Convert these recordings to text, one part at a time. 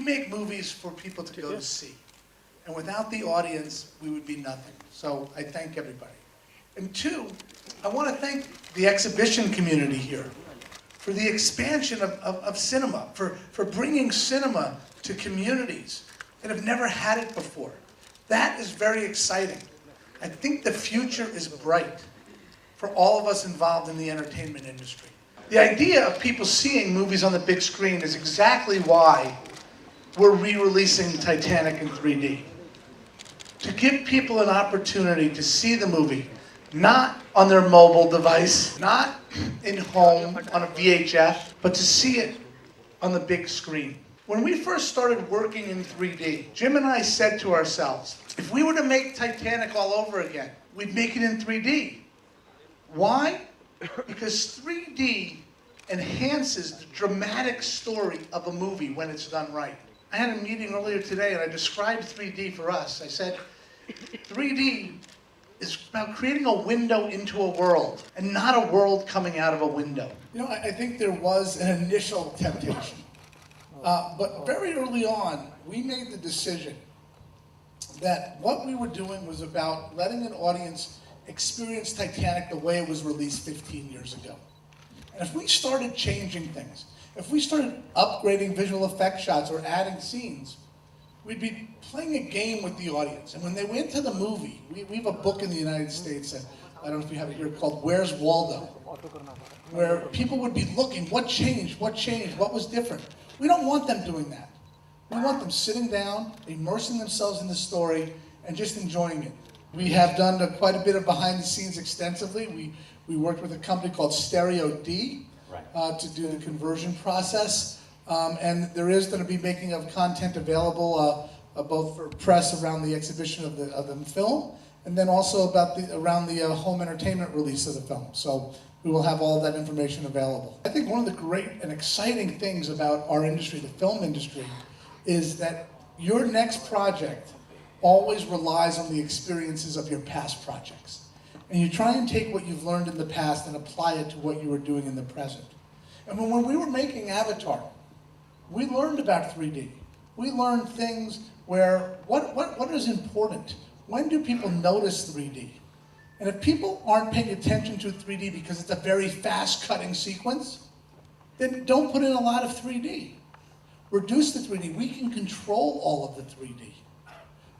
make movies for people to go to see. And without the audience, we would be nothing. So I thank everybody. And two, I want to thank the exhibition community here for the expansion of cinema, for bringing cinema to communities that have never had it before. That is very exciting. I think the future is bright for all of us involved in the entertainment industry. The idea of people seeing movies on the big screen is exactly why we're re-releasing Titanic in 3D. To give people an opportunity to see the movie, not on their mobile device, not in home on a VHF, but to see it on the big screen. When we first started working in 3D, Jim and I said to ourselves, if we were to make Titanic all over again, we'd make it in 3D. Why? Because 3D enhances the dramatic story of a movie when it's done right. I had a meeting earlier today and I described 3D for us. I said, 3D is about creating a window into a world and not a world coming out of a window. You know, I think there was an initial temptation. But very early on, we made the decision that what we were doing was about letting an audience experience Titanic the way it was released 15 years ago. And if we started changing things, if we started upgrading visual effect shots or adding scenes, we'd be playing a game with the audience. And when they went to the movie, we have a book in the United States that, I don't know if you have it here, called Where's Waldo? Where people would be looking, what changed, what was different? We don't want them doing that. We want them sitting down, immersing themselves in the story, and just enjoying it. We have done quite a bit of behind the scenes extensively. We worked with a company called Stereo D to do the conversion process. And there is going to be making of content available both for press around the exhibition of the film, and then also about around the home entertainment release of the film. So we will have all that information available. I think one of the great and exciting things about our industry, the film industry, is that your next project always relies on the experiences of your past projects. And you try and take what you've learned in the past and apply it to what you are doing in the present. And when we were making Avatar, we learned about 3D. We learned things where, what is important? When do people notice 3D? And if people aren't paying attention to 3D because it's a very fast-cutting sequence, then don't put in a lot of 3D. Reduce the 3D. We can control all of the 3D.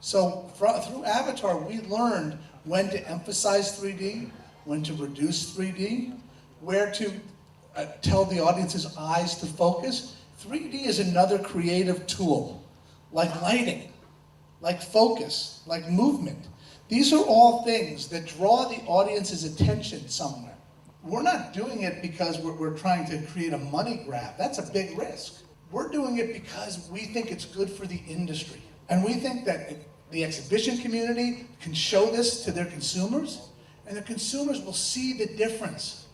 So through Avatar, we learned when to emphasize 3D, when to reduce 3D, where to tell the audience's eyes to focus. 3D is another creative tool, like lighting, like focus, like movement. These are all things that draw the audience's attention somewhere. We're not doing it because we're trying to create a money grab. That's a big risk. We're doing it because we think it's good for the industry. And we think that the exhibition community can show this to their consumers, and the consumers will see the difference,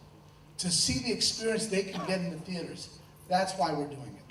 to see the experience they can get in the theaters. That's why we're doing it.